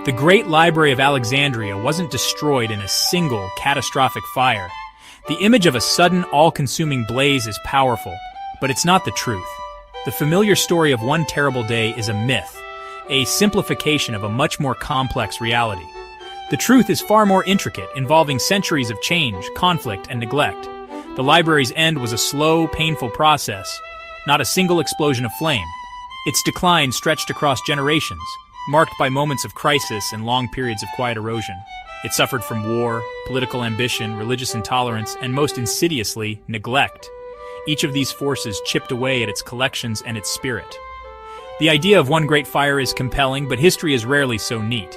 The great Library of Alexandria wasn't destroyed in a single catastrophic fire. The image of a sudden, all-consuming blaze is powerful, but it's not the truth. The familiar story of one terrible day is a myth, a simplification of a much more complex reality. The truth is far more intricate, involving centuries of change, conflict, and neglect. The library's end was a slow, painful process, not a single explosion of flame. Its decline stretched across generations, marked by moments of crisis and long periods of quiet erosion. It suffered from war, political ambition, religious intolerance, and most insidiously, neglect. Each of these forces chipped away at its collections and its spirit. The idea of one great fire is compelling, but history is rarely so neat.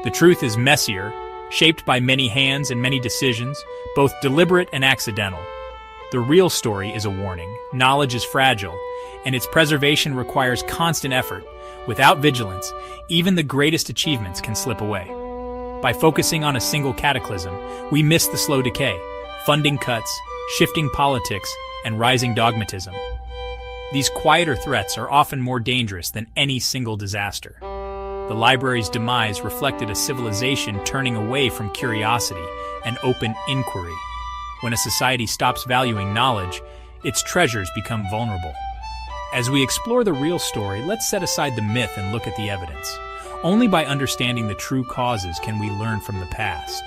The truth is messier, shaped by many hands and many decisions, both deliberate and accidental. The real story is a warning. Knowledge is fragile, and its preservation requires constant effort. Without vigilance, even the greatest achievements can slip away. By focusing on a single cataclysm, we miss the slow decay, funding cuts, shifting politics, and rising dogmatism. These quieter threats are often more dangerous than any single disaster. The library's demise reflected a civilization turning away from curiosity and open inquiry. When a society stops valuing knowledge, its treasures become vulnerable. As we explore the real story, let's set aside the myth and look at the evidence. Only by understanding the true causes can we learn from the past.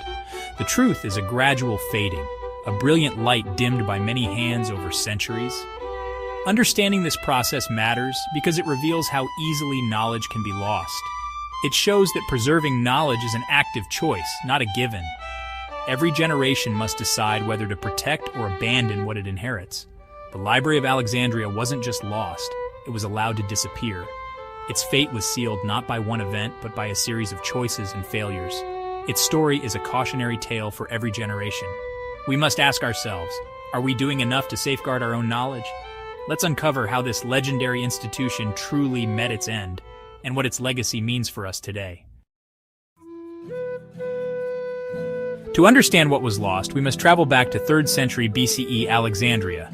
The truth is a gradual fading, a brilliant light dimmed by many hands over centuries. Understanding this process matters because it reveals how easily knowledge can be lost. It shows that preserving knowledge is an active choice, not a given. Every generation must decide whether to protect or abandon what it inherits. The Library of Alexandria wasn't just lost, it was allowed to disappear. Its fate was sealed not by one event, but by a series of choices and failures. Its story is a cautionary tale for every generation. We must ask ourselves, are we doing enough to safeguard our own knowledge? Let's uncover how this legendary institution truly met its end, and what its legacy means for us today. To understand what was lost, we must travel back to 3rd century BCE Alexandria.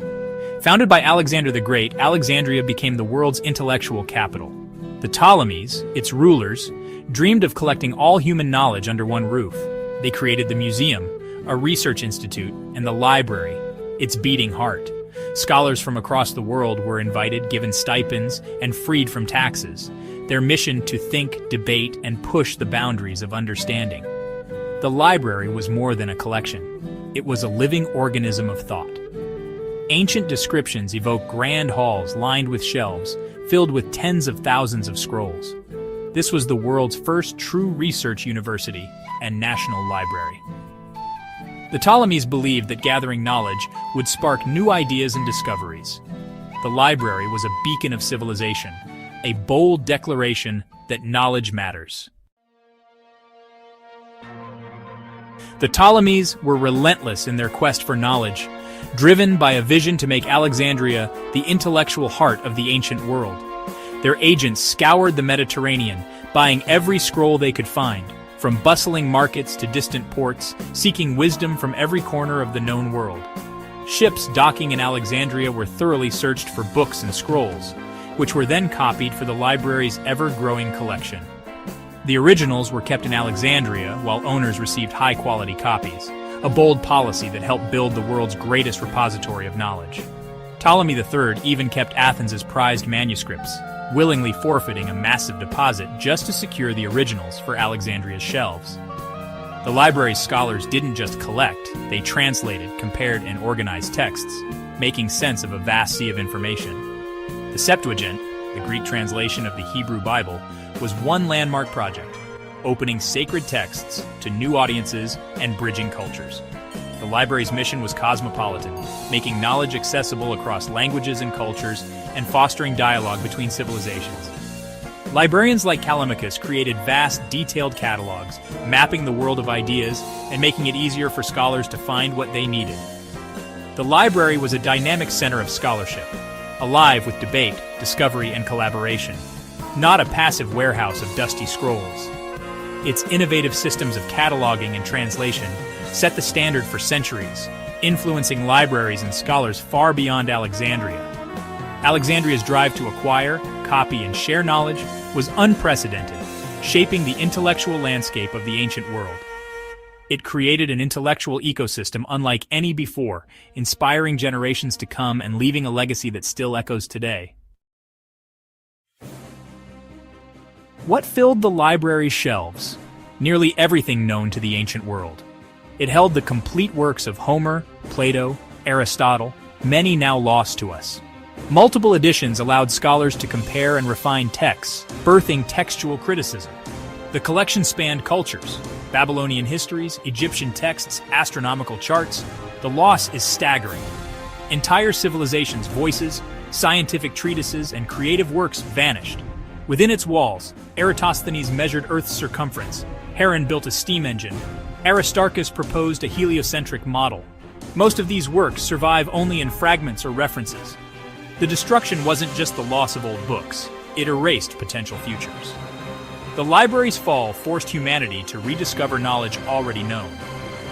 Founded by Alexander the Great, Alexandria became the world's intellectual capital. The Ptolemies, its rulers, dreamed of collecting all human knowledge under one roof. They created the museum, a research institute, and the library, its beating heart. Scholars from across the world were invited, given stipends, and freed from taxes. Their mission to think, debate, and push the boundaries of understanding. The library was more than a collection. It was a living organism of thought. Ancient descriptions evoke grand halls lined with shelves, filled with tens of thousands of scrolls. This was the world's first true research university and national library. The Ptolemies believed that gathering knowledge would spark new ideas and discoveries. The library was a beacon of civilization, a bold declaration that knowledge matters. The Ptolemies were relentless in their quest for knowledge, driven by a vision to make Alexandria the intellectual heart of the ancient world. Their agents scoured the Mediterranean, buying every scroll they could find, from bustling markets to distant ports, seeking wisdom from every corner of the known world. Ships docking in Alexandria were thoroughly searched for books and scrolls, which were then copied for the library's ever-growing collection. The originals were kept in Alexandria, while owners received high-quality copies, a bold policy that helped build the world's greatest repository of knowledge. Ptolemy III even kept Athens' prized manuscripts, willingly forfeiting a massive deposit just to secure the originals for Alexandria's shelves. The library's scholars didn't just collect, they translated, compared, and organized texts, making sense of a vast sea of information. The Septuagint, the Greek translation of the Hebrew Bible, was one landmark project, opening sacred texts to new audiences and bridging cultures. The library's mission was cosmopolitan, making knowledge accessible across languages and cultures and fostering dialogue between civilizations. Librarians like Callimachus created vast, detailed catalogs, mapping the world of ideas and making it easier for scholars to find what they needed. The library was a dynamic center of scholarship, alive with debate, discovery, and collaboration, not a passive warehouse of dusty scrolls. Its innovative systems of cataloging and translation set the standard for centuries, influencing libraries and scholars far beyond Alexandria. Alexandria's drive to acquire, copy, and share knowledge was unprecedented, shaping the intellectual landscape of the ancient world. It created an intellectual ecosystem unlike any before, inspiring generations to come and leaving a legacy that still echoes today. What filled the library's shelves? Nearly everything known to the ancient world. It held the complete works of Homer, Plato, Aristotle, many now lost to us. Multiple editions allowed scholars to compare and refine texts, birthing textual criticism. The collection spanned cultures: Babylonian histories, Egyptian texts, astronomical charts. The loss is staggering. Entire civilizations' voices, scientific treatises, and creative works vanished. Within its walls, Eratosthenes measured Earth's circumference, Heron built a steam engine, Aristarchus proposed a heliocentric model. Most of these works survive only in fragments or references. The destruction wasn't just the loss of old books, it erased potential futures. The library's fall forced humanity to rediscover knowledge already known.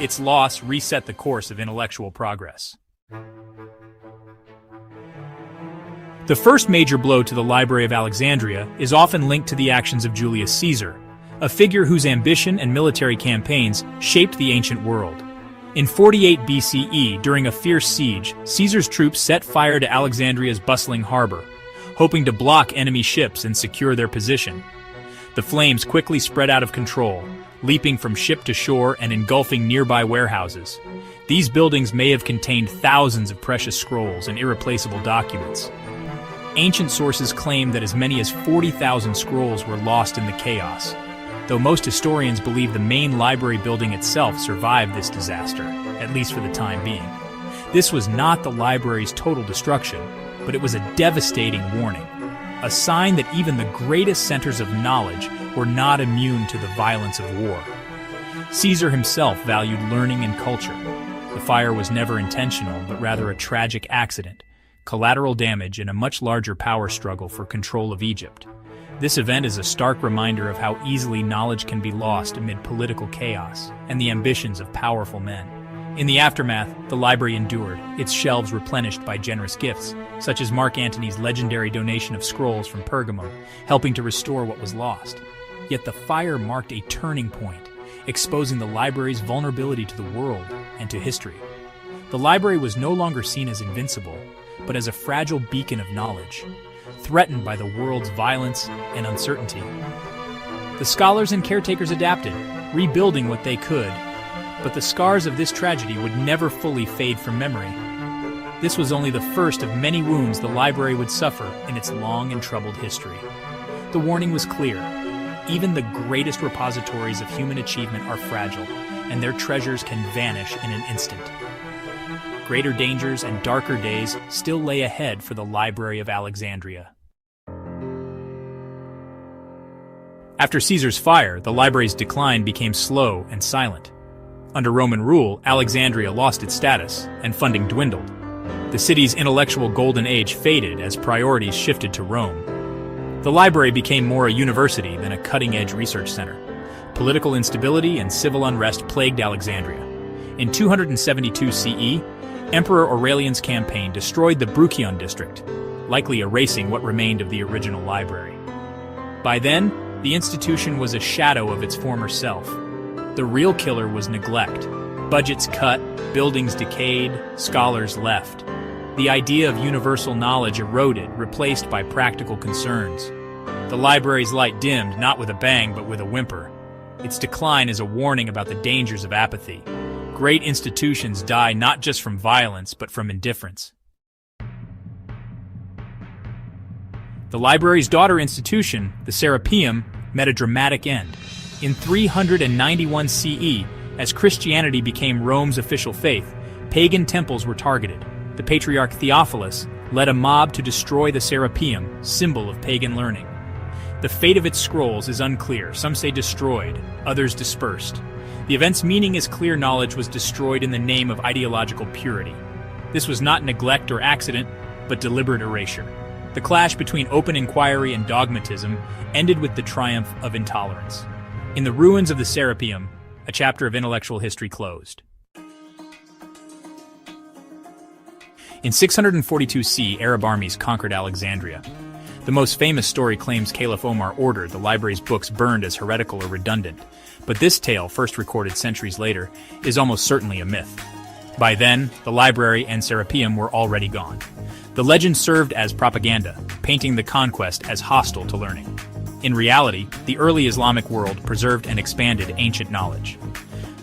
Its loss reset the course of intellectual progress. The first major blow to the Library of Alexandria is often linked to the actions of Julius Caesar, a figure whose ambition and military campaigns shaped the ancient world. In 48 BCE, during a fierce siege, Caesar's troops set fire to Alexandria's bustling harbor, hoping to block enemy ships and secure their position. The flames quickly spread out of control, leaping from ship to shore and engulfing nearby warehouses. These buildings may have contained thousands of precious scrolls and irreplaceable documents. Ancient sources claim that as many as 40,000 scrolls were lost in the chaos, though most historians believe the main library building itself survived this disaster, at least for the time being. This was not the library's total destruction, but it was a devastating warning, a sign that even the greatest centers of knowledge were not immune to the violence of war. Caesar himself valued learning and culture. The fire was never intentional, but rather a tragic accident, collateral damage in a much larger power struggle for control of Egypt. This event is a stark reminder of how easily knowledge can be lost amid political chaos and the ambitions of powerful men. In the aftermath, the library endured, its shelves replenished by generous gifts, such as Mark Antony's legendary donation of scrolls from Pergamum, helping to restore what was lost. Yet the fire marked a turning point, exposing the library's vulnerability to the world and to history. The library was no longer seen as invincible, but as a fragile beacon of knowledge, threatened by the world's violence and uncertainty. The scholars and caretakers adapted, rebuilding what they could, but the scars of this tragedy would never fully fade from memory. This was only the first of many wounds the library would suffer in its long and troubled history. The warning was clear. Even the greatest repositories of human achievement are fragile, and their treasures can vanish in an instant. Greater dangers and darker days still lay ahead for the Library of Alexandria. After Caesar's fire, the library's decline became slow and silent. Under Roman rule, Alexandria lost its status, and funding dwindled. The city's intellectual golden age faded as priorities shifted to Rome. The library became more a university than a cutting-edge research center. Political instability and civil unrest plagued Alexandria. In 272 CE, Emperor Aurelian's campaign destroyed the Bruchion district, likely erasing what remained of the original library. By then, the institution was a shadow of its former self. The real killer was neglect. Budgets cut, buildings decayed, scholars left. The idea of universal knowledge eroded, replaced by practical concerns. The library's light dimmed, not with a bang, but with a whimper. Its decline is a warning about the dangers of apathy. Great institutions die not just from violence, but from indifference. The library's daughter institution, the Serapeum, met a dramatic end. In 391 CE, as Christianity became Rome's official faith, pagan temples were targeted. The Patriarch Theophilus led a mob to destroy the Serapeum, symbol of pagan learning. The fate of its scrolls is unclear. Some say destroyed, others dispersed. The event's meaning is clear: knowledge was destroyed in the name of ideological purity. This was not neglect or accident, but deliberate erasure. The clash between open inquiry and dogmatism ended with the triumph of intolerance. In the ruins of the Serapeum, a chapter of intellectual history closed. In 642 CE, Arab armies conquered Alexandria. The most famous story claims Caliph Omar ordered the library's books burned as heretical or redundant, but this tale, first recorded centuries later, is almost certainly a myth. By then, the library and Serapeum were already gone. The legend served as propaganda, painting the conquest as hostile to learning. In reality, the early Islamic world preserved and expanded ancient knowledge.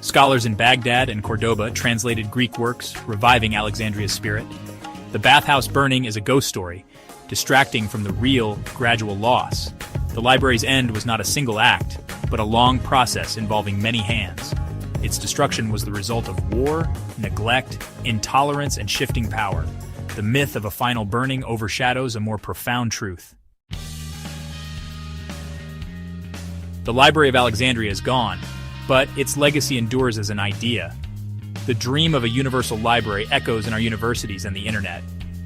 Scholars in Baghdad and Cordoba translated Greek works, reviving Alexandria's spirit. The bathhouse burning is a ghost story, distracting from the real, gradual loss. The library's end was not a single act, but a long process involving many hands. Its destruction was the result of war, neglect, intolerance, and shifting power. The myth of a final burning overshadows a more profound truth. The Library of Alexandria is gone, but its legacy endures as an idea. The dream of a universal library echoes in our universities and the internet.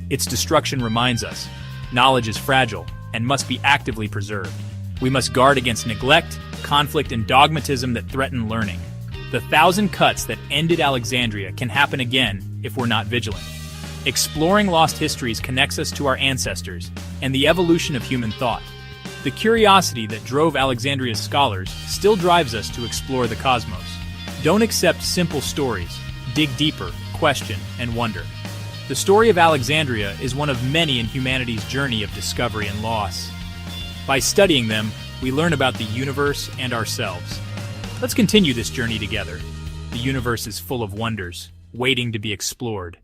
Its destruction reminds us, knowledge is fragile and must be actively preserved. We must guard against neglect, conflict, and dogmatism that threaten learning. The 1,000 cuts that ended Alexandria can happen again if we're not vigilant. Exploring lost histories connects us to our ancestors and the evolution of human thought. The curiosity that drove Alexandria's scholars still drives us to explore the cosmos. Don't accept simple stories. Dig deeper, question, and wonder. The story of Alexandria is one of many in humanity's journey of discovery and loss. By studying them, we learn about the universe and ourselves. Let's continue this journey together. The universe is full of wonders, waiting to be explored.